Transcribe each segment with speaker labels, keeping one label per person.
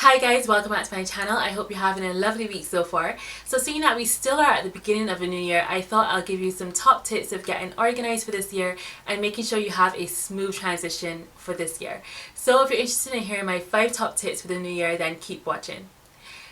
Speaker 1: Hi guys, welcome back to my channel. I hope you're having a lovely week so far. So seeing that we still are at the beginning of a new year, I thought I'll give you some top tips of getting organized for this year and making sure you have a smooth transition for this year. So if you're interested in hearing my 5 top tips for the new year, then keep watching.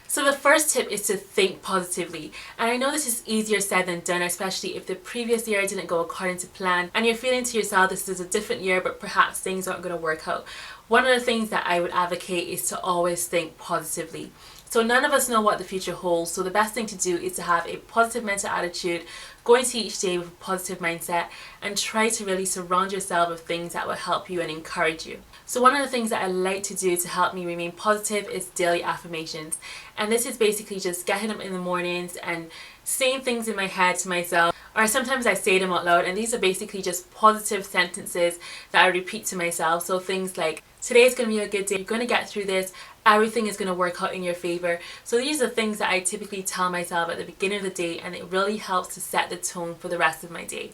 Speaker 1: So the first tip is to think positively, and I know this is easier said than done, especially if the previous year didn't go according to plan and you're feeling to yourself this is a different year but perhaps things aren't going to work out. One of the things that I would advocate is to always think positively. So none of us know what the future holds, so the best thing to do is to have a positive mental attitude, go into each day with a positive mindset, and try to really surround yourself with things that will help you and encourage you. So one of the things that I like to do to help me remain positive is daily affirmations. And this is basically just getting up in the mornings and saying things in my head to myself, or sometimes I say them out loud, and these are basically just positive sentences that I repeat to myself. So things like, today's going to be a good day, you're going to get through this, everything is going to work out in your favor. So these are things that I typically tell myself at the beginning of the day, and it really helps to set the tone for the rest of my day.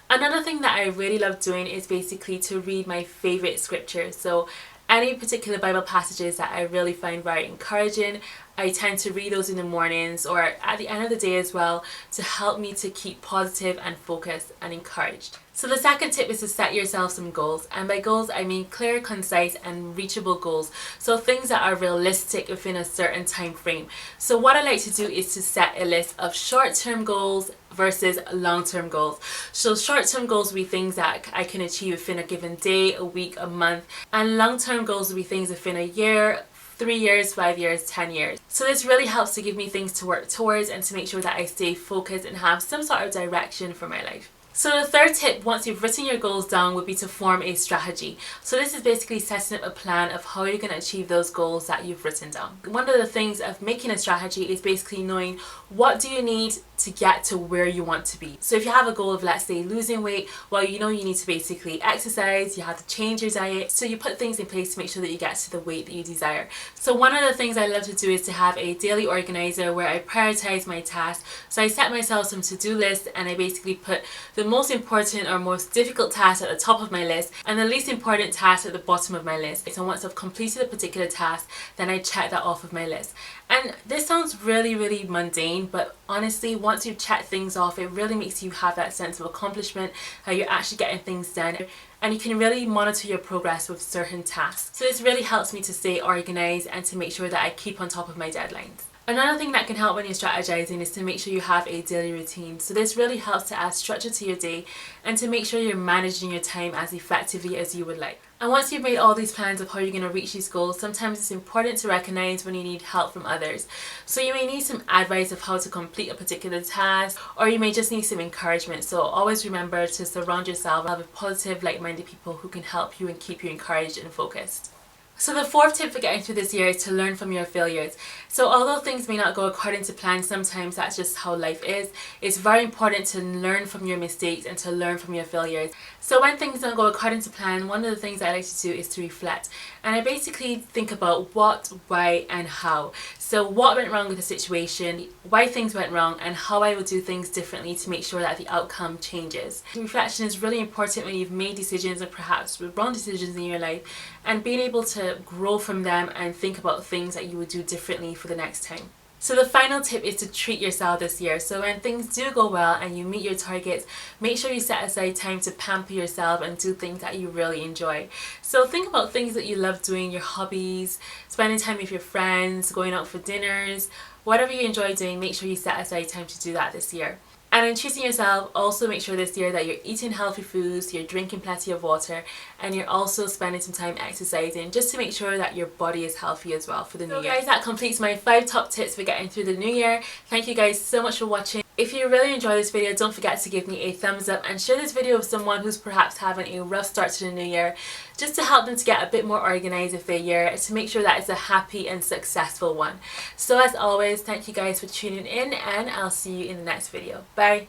Speaker 1: Another thing that I really love doing is basically to read my favorite scriptures. So any particular Bible passages that I really find very encouraging, I tend to read those in the mornings or at the end of the day as well, to help me to keep positive and focused and encouraged. So the second tip is to set yourself some goals, and by goals I mean clear, concise and reachable goals. So things that are realistic within a certain time frame. So what I like to do is to set a list of short-term goals versus long-term goals. So short-term goals will be things that I can achieve within a given day, a week, a month, and long-term goals will be things within a year, 3 years, 5 years, 10 years. So this really helps to give me things to work towards and to make sure that I stay focused and have some sort of direction for my life. So the third tip, once you've written your goals down, would be to form a strategy. So this is basically setting up a plan of how you're going to achieve those goals that you've written down. One of the things of making a strategy is basically knowing what do you need to get to where you want to be. So if you have a goal of, let's say, losing weight, well, you know you need to basically exercise, you have to change your diet, so you put things in place to make sure that you get to the weight that you desire. So one of the things I love to do is to have a daily organizer where I prioritize my tasks. So I set myself some to-do lists, and I basically put the most important or most difficult tasks at the top of my list and the least important tasks at the bottom of my list. So once I've completed a particular task, then I check that off of my list. And this sounds really mundane, but honestly, once you've checked things off, it really makes you have that sense of accomplishment, how you're actually getting things done, and you can really monitor your progress with certain tasks. So this really helps me to stay organized and to make sure that I keep on top of my deadlines. Another thing that can help when you're strategizing is to make sure you have a daily routine. So this really helps to add structure to your day and to make sure you're managing your time as effectively as you would like. And once you've made all these plans of how you're going to reach these goals, sometimes it's important to recognize when you need help from others. So you may need some advice of how to complete a particular task, or you may just need some encouragement. So always remember to surround yourself with positive, like-minded people who can help you and keep you encouraged and focused. So the fourth tip for getting through this year is to learn from your failures. So although things may not go according to plan, sometimes that's just how life is. It's very important to learn from your mistakes and to learn from your failures. So when things don't go according to plan, one of the things I like to do is to reflect. And I basically think about what, why and how. So what went wrong with the situation, why things went wrong, and how I would do things differently to make sure that the outcome changes. Reflection is really important when you've made decisions and perhaps wrong decisions in your life, and being able to grow from them and think about things that you would do differently for the next time. So the final tip is to treat yourself this year. So when things do go well and you meet your targets, make sure you set aside time to pamper yourself and do things that you really enjoy. So think about things that you love doing, your hobbies, spending time with your friends, going out for dinners, whatever you enjoy doing, make sure you set aside time to do that this year. And in treating yourself, also make sure this year that you're eating healthy foods, you're drinking plenty of water, and you're also spending some time exercising just to make sure that your body is healthy as well for the new year. Guys, that completes my 5 top tips for getting through the new year. Thank you guys so much for watching. If you really enjoyed this video, don't forget to give me a thumbs up and share this video with someone who's perhaps having a rough start to the new year, just to help them to get a bit more organized with their year, to make sure that it's a happy and successful one. So as always, thank you guys for tuning in, and I'll see you in the next video. Bye!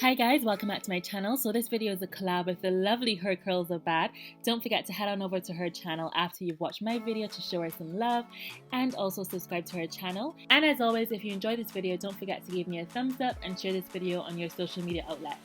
Speaker 1: Hi guys, welcome back to my channel. So this video is a collab with the lovely Her Curls Are Bad. Don't forget to head on over to her channel after you've watched my video to show her some love, and also subscribe to her channel. And as always, if you enjoyed this video, don't forget to give me a thumbs up and share this video on your social media outlets.